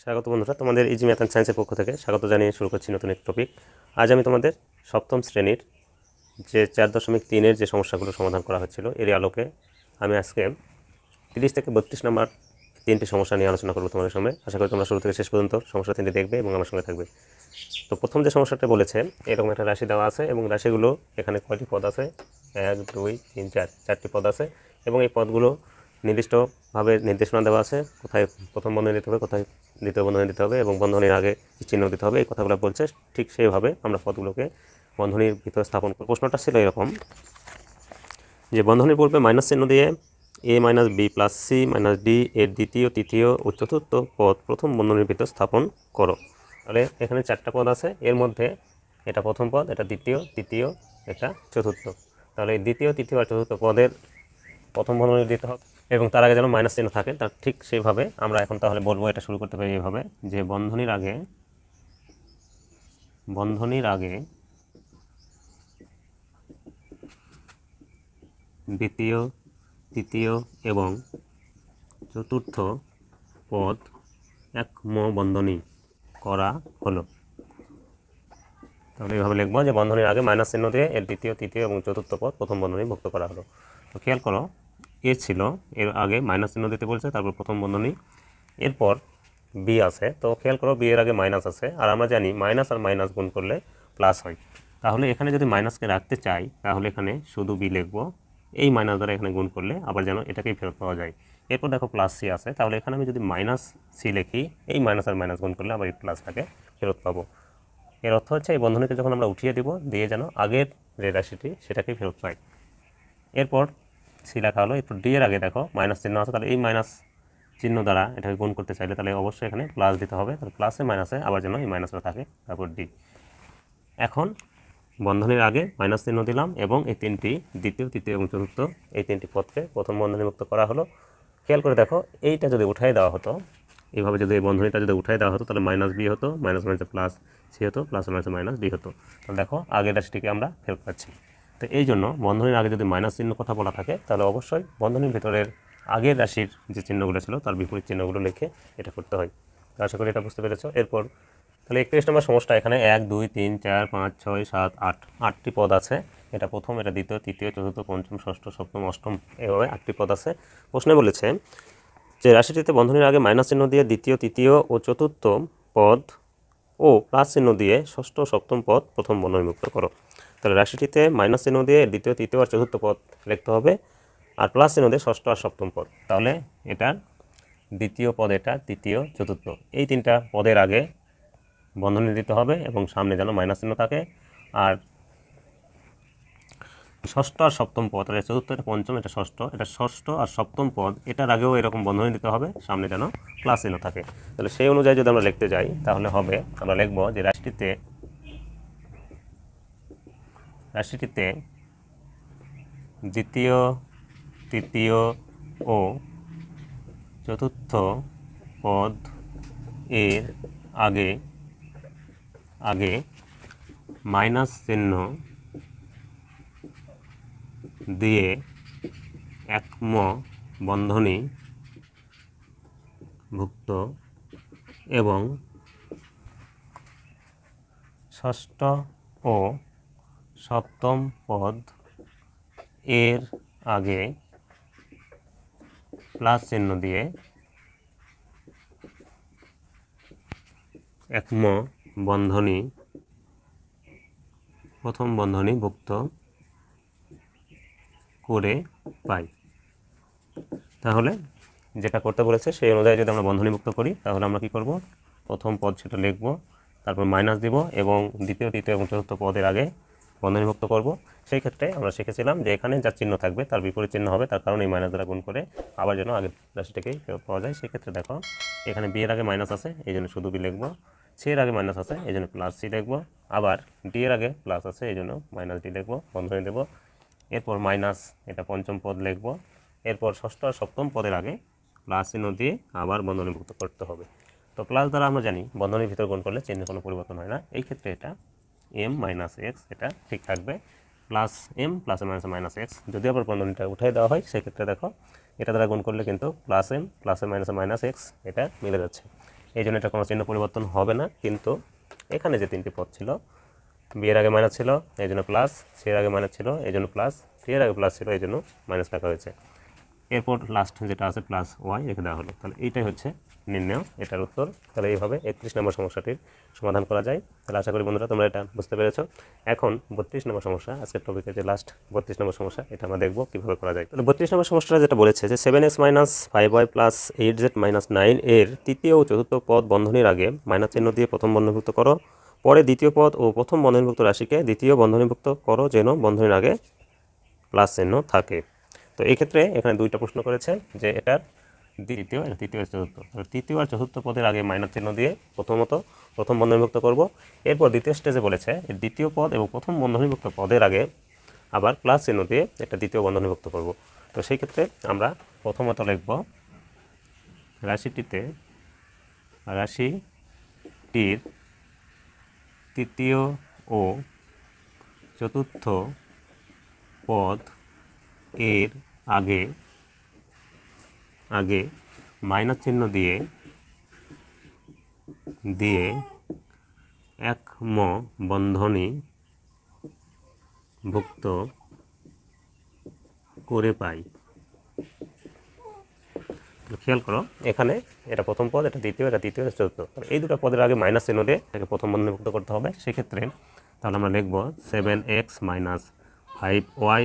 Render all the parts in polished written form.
স্বাগত বন্ধুরা, তোমাদের ইজি ম্যাথ অ্যান্ড সায়েন্সের পক্ষ থেকে স্বাগত জানিয়ে শুরু করছি নতুন এক টপিক। আজ আমি তোমাদের সপ্তম শ্রেণীর যে 4.3-এর যে সমস্যাগুলো সমাধান করা হচ্ছিল এর আলোকে আমি আজকে 30 থেকে 32 নম্বর 3টি সমস্যা নিয়ে আলোচনা করবো তোমাদের সামনে। আশা করি তোমরা শুরু থেকে শেষ পর্যন্ত সমস্যা 3টি দেখবে এবং আমার সঙ্গে থাকবে। তো প্রথম যে সমস্যাটা বলেছে, এরকম একটা রাশি দেওয়া আছে এবং রাশিগুলো এখানে কয়টি পদ আছে? 1 2 3 4 4টি পদ আছে এবং এই পদগুলো নির্দিষ্টভাবে নির্দেশনা দেওয়া আছে, কোথায় প্রথম বন্ধনী দিতে হবে, কোথায় দ্বিতীয় বন্ধনী দিতে হবে এবং বন্ধনীর আগে চিহ্ন দিতে হবে। এই কথাগুলো বলছে, ঠিক সেইভাবে আমরা পদগুলোকে বন্ধনীর ভিতরে স্থাপন করব। প্রশ্নটা ছিল এরকম যে বন্ধনীর পূর্বে মাইনাস চিহ্ন দিয়ে a minus B plus C minus D এর দ্বিতীয় তৃতীয় ও চতুর্থ পদ প্রথম বন্ধনীর ভিতর স্থাপন করো। তাহলে এখানে 4টা পদ আছে, এর মধ্যে এটা প্রথম পদ, এটা দ্বিতীয়, তৃতীয়, এটা চতুর্থ। তাহলে এই দ্বিতীয় তৃতীয় আর চতুর্থ পদের প্রথম বন্ধনী দিতে হবে এবং তার আগে যেন মাইনাস চিহ্ন থাকে। তার ঠিক সেইভাবে আমরা এখন তাহলে বলবো, এটা শুরু করতে পারি এইভাবে যে বন্ধনীর আগে দ্বিতীয় তৃতীয় এবং চতুর্থ পদ একম বন্ধনী করা হলো। তাহলে এইভাবে লিখবো যে বন্ধনীর আগে মাইনাস চিহ্ন দিয়ে এর দ্বিতীয় তৃতীয় এবং চতুর্থ পদ প্রথম বন্ধনী মুক্ত করা হলো। তো খেয়াল করো, এ ছিল, এর আগে মাইনাস চিহ্ন দিতে বলছে, তারপর প্রথম বন্ধনী, এরপর বি আছে। তো খেয়াল করো, বি এর আগে মাইনাস আছে, আর আমরা জানি মাইনাস আর মাইনাস গুণ করলে প্লাস হয়। তাহলে এখানে যদি মাইনাসকে রাখতে চাই তাহলে এখানে শুধু বি লিখবো, এই মাইনাস দ্বারা এখানে গুণ করলে আবার যেন এটাকেই ফেরত পাওয়া যায়। এরপর দেখো প্লাস সি আছে, তাহলে এখানে আমি যদি মাইনাস সি লিখি, এই মাইনাস আর মাইনাস গুণ করলে আবার এই প্লাসটাকে ফেরত পাবো। এর অর্থ হচ্ছে এই বন্ধনীতে যখন আমরা উঠিয়ে দিব, দিয়ে যেন আগের যে রাশিটি সেটাকেই ফেরত পাই। এরপর সি লেখা হলো, এরপর ডি এর আগে দেখো মাইনাস চিহ্ন আছে, তাহলে এই মাইনাস চিহ্ন দ্বারা এটাকে গুণ করতে চাইলে তাহলে অবশ্যই এখানে প্লাস দিতে হবে। তাহলে প্লাসে মাইনাসে আবার যেন এই মাইনাসটা থাকে, তারপর ডি। এখন বন্ধনীর আগে মাইনাস চিহ্ন দিলাম এবং এই তিনটি দ্বিতীয় তৃতীয় এবং চতুর্থ এই তিনটি পদকে প্রথম বন্ধনী মুক্ত করা হলো। খেয়াল করে দেখো, এইটা যদি উঠাই দেওয়া হতো, এইভাবে যদি এই বন্ধনীটা যদি উঠাই দেওয়া হতো তাহলে মাইনাস বি হতো, মাইনাস মাইনাসে প্লাস সি হতো, প্লাস মাইনাসে মাইনাস ডি হতো। তাহলে দেখো আগের রাশিটিকে আমরা ফেরত পাচ্ছি। তো এই জন্য বন্ধনীর আগে যদি মাইনাস চিহ্ন কথা বলা থাকে তাহলে অবশ্যই বন্ধনীর ভিতরের আগের রাশির যে চিহ্নগুলো ছিল তার বিপরীত চিহ্নগুলো লিখে এটা করতে হয়। তো আশা করি এটা বুঝতে পেরেছো। এরপর তাহলে 31 নম্বর সমস্যা, এখানে 1 2 3 4 5 6 7 8 8টি পদ আছে। এটা প্রথম, এটা দ্বিতীয়, তৃতীয়, চতুর্থ, পঞ্চম, ষষ্ঠ, সপ্তম, অষ্টম, এভাবে 8টি পদ আছে। প্রশ্নে বলেছে যে রাশিটিতে বন্ধনীর আগে মাইনাস চিহ্ন দিয়ে দ্বিতীয় তৃতীয় ও চতুর্থ পদ ও প্লাস চিহ্ন দিয়ে ষষ্ঠ সপ্তম পদ প্রথম বন্ধনী মুক্ত করো। তাহলে রাশিটিতে মাইনাস চিহ্ন দিয়ে দ্বিতীয় তৃতীয় আর চতুর্থ পদ লিখতে হবে, আর প্লাস চিহ্ন দিয়ে ষষ্ঠ আর সপ্তম পদ। তাহলে এটার দ্বিতীয় পদ, এটা তৃতীয় চতুর্থ, এই তিনটা পদের আগে বন্ধনী দিতে হবে এবং সামনে যেন মাইনাস চিহ্ন থাকে। আর ষষ্ঠ আর সপ্তম পদ, এটা চতুর্থ, এটা পঞ্চম, এটা ষষ্ঠ আর সপ্তম পদ, এটার আগেও এরকম বন্ধনী দিতে হবে, সামনে যেন প্লাস চিহ্ন থাকে। তাহলে সেই অনুযায়ী যদি আমরা লিখতে যাই তাহলে হবে, আমরা লিখব যে রাশিটিতে দ্বিতীয় তৃতীয় ও চতুর্থ পদ এর আগে মাইনাস চিহ্ন দিয়ে একম বন্ধনী ভুক্ত এবং ষষ্ঠ ও সপ্তম পদ এর আগে প্লাস চিহ্ন দিয়ে একম বন্ধনী প্রথম বন্ধনী ভুক্ত করে পাই। তাহলে যেটা করতে বলেছে সেই অনুযায়ী যদি আমরা বন্ধনীভুক্ত করি তাহলে আমরা কি করব, প্রথম পদ সেটা লিখব, তারপর মাইনাস দিব এবং দ্বিতীয় তৃতীয় এবং চতুর্থ পদের আগে বন্ধনীভুক্ত করব। সেই ক্ষেত্রে আমরা শিখেছিলাম যে এখানে যা চিহ্ন থাকবে তার বিপরীত চিহ্ন হবে, তার কারণ এই মাইনাস দ্বারা গুণ করে আবার যেন আগের রাশিটাকেই ফেরত পাওয়া যায়। সেক্ষেত্রে দেখো এখানে বি এর আগে মাইনাস আছে, এই জন্য শুধু বি লিখব, সি এর আগে মাইনাস আছে এই জন্য প্লাস সি লিখব, আবার ডি এর আগে প্লাস আছে এই জন্য মাইনাস ডি লিখব, বন্ধনী দেব। এরপর মাইনাস, এটা পঞ্চম পদ লিখব, এরপর ষষ্ঠ আর সপ্তম পদের আগে প্লাস চিহ্ন দিয়ে আবার বন্ধনীভুক্ত করতে হবে। তো প্লাস দ্বারা আমরা জানি বন্ধনীর ভিতর গুণ করলে চিহ্নে কোনো পরিবর্তন হয় না। এই ক্ষেত্রে এটা এম মাইনাস এক্স, এটা ঠিক থাকবে, plus m plus minus minus x. যদি আবার বন্ধনীটা উঠাই দেওয়া হয় সেক্ষেত্রে দেখো এটা দ্বারা গুণ করলে কিন্তু plus m plus minus minus x এটা মিলে যাচ্ছে। এই জন্য এটা কোনো চিহ্ন পরিবর্তন হবে না, কিন্তু এখানে যে তিনটি পদ ছিল, বি এর আগে মাইনাস ছিল এই জন্য প্লাস, সি এর আগে মাইনাস ছিল এই জন্য প্লাস, ডি এর আগে প্লাস ছিল এই জন্য মাইনাস রাখা হয়েছে। এরপর লাস্ট যেটা আছে প্লাস ওয়াই রেখে দেওয়া হলো। তাহলে এইটাই হচ্ছে নির্ণয়, এটার উত্তর। তাহলে এইভাবে 31 নম্বর সমস্যাটির সমাধান করা যায়। তাহলে আশা করি বন্ধুরা তোমরা এটা বুঝতে পেরেছো। এখন 32 নম্বর সমস্যা, আজকের টপিকের যে লাস্ট 32 নম্বর সমস্যা, এটা আমরা দেখবো কীভাবে করা যায়। তাহলে 32 নম্বর সমস্যাটা যেটা বলেছে যে 7x minus 5y plus 8z minus 9 এর তৃতীয় ও চতুর্থ পদ বন্ধনীর আগে মাইনাস চিহ্ন দিয়ে প্রথম বন্ধনীভুক্ত করো, পরে দ্বিতীয় পদ ও প্রথম বন্ধনীভুক্ত রাশিকে দ্বিতীয় বন্ধনীভুক্ত করো যেন বন্ধনীর আগে প্লাস চিহ্ন থাকে। তো এই ক্ষেত্রে এখানে দুইটা প্রশ্ন করেছে যে এটার তৃতীয় আর চতুর্থ। তৃতীয় আর চতুর্থ পদের আগে মাইনাস চিহ্ন দিয়ে প্রথম বন্ধনীভুক্ত করব। এরপর দ্বিতীয় স্টেজে বলেছে দ্বিতীয় পদ এবং প্রথম বন্ধনীভুক্ত পদের আগে আবার প্লাস চিহ্ন দিয়ে এটা দ্বিতীয় বন্ধনীভুক্ত করব। তো সেই ক্ষেত্রে আমরা প্রথমত লিখব রাশিটির তৃতীয় ও চতুর্থ পদ এর আগে মাইনাস চিহ্ন দিয়ে এক ম বন্ধনী ভুক্ত করে পাই। খেয়াল করো এখানে এটা প্রথম পদ, এটা দ্বিতীয়, এটা তৃতীয়, এটা চতুর্থ। এই দুটো পদের আগে মাইনাস চিহ্ন দিয়ে এটাকে প্রথম বন্ধনীভুক্ত করতে হবে। সেক্ষেত্রে তাহলে আমরা লিখব 7x মাইনাস 5y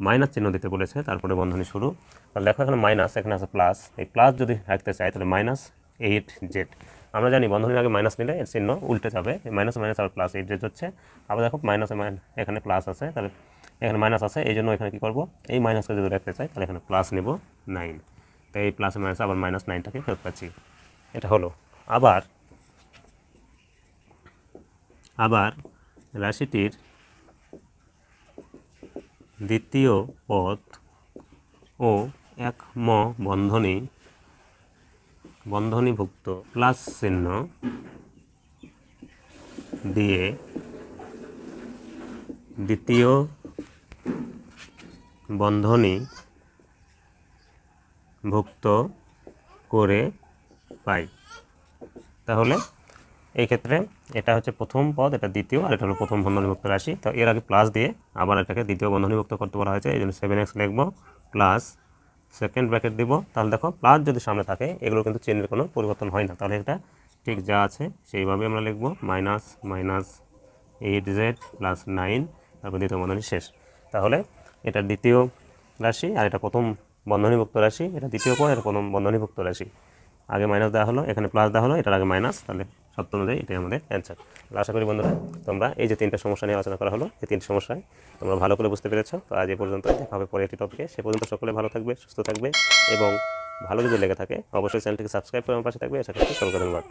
মাইনাস চিহ্ন দিতে বলেছে, তারপরে বন্ধনী শুরু। তাহলে দেখো এখানে মাইনাস, এখানে আছে প্লাস। এই প্লাস যদি রাখতে চাই তাহলে মাইনাস 8z। আমরা জানি বন্ধনীর আগে মাইনাস নিলে এর চিহ্ন উল্টে যাবে, মাইনাস মাইনাস আর প্লাস 8z হচ্ছে। আবার দেখো মাইনাসে এখানে প্লাস আছে, তাহলে এখানে মাইনাস আছে, এই জন্য এখানে কী করবো, এই মাইনাসকে যদি রাখতে চাই তাহলে এখানে প্লাস নেব 9। তো এই প্লাসে মাইনাসে আবার মাইনাস 9টাকে ফেরত পাচ্ছি। এটা হলো। আবার রাশিটির দ্বিতীয় পদ ও এক ম বন্ধনীভুক্ত প্লাস চিহ্ন দিয়ে দ্বিতীয় বন্ধনীভুক্ত করে পাই। তাহলে এই ক্ষেত্রে এটা হচ্ছে প্রথম পদ, এটা দ্বিতীয়, আর এটা হলো প্রথম বন্ধনীভুক্ত রাশি। তো এর আগে প্লাস দিয়ে আবার এটাকে দ্বিতীয় বন্ধনীভুক্ত করতে বলা হয়েছে, এই জন্য 7x লিখব প্লাস সেকেন্ড ব্র্যাকেট দিব। তাহলে দেখো প্লাস যদি সামনে থাকে এগুলো কিন্তু চিহ্নের কোনো পরিবর্তন হয় না, তাহলে এটা ঠিক যা আছে সেইভাবে আমরা লিখব মাইনাস 8z প্লাস 9, তারপর দ্বিতীয় বন্ধনী শেষ। তাহলে এটা দ্বিতীয় রাশি আর এটা প্রথম বন্ধনীভুক্ত রাশি, এটা দ্বিতীয় পদ, এটা প্রথম বন্ধনীভুক্ত রাশি। আগে মাইনাস দেওয়া হলো, এখানে প্লাস দেওয়া হলো, এটার আগে মাইনাস, তাহলে সত্য অনুযায়ী এটাই আমাদের অ্যান্সার। আশা করি বন্ধুরা তোমরা এই যে তিনটা সমস্যা নিয়ে আলোচনা করা হলো, এই তিনটি সমস্যায় তোমরা ভালো করে বুঝতে পেরেছো। তো আজ এই পর্যন্ত, দেখা হবে পরে একটি টপিকে। সে পর্যন্ত সকলে ভালো থাকবে, সুস্থ থাকবে, এবং ভালো যদি লেগে থাকে অবশ্যই চ্যানেলটিকে সাবস্ক্রাইব করে আমার পাশে থাকবে। আশা করছি সকলকে ধন্যবাদ।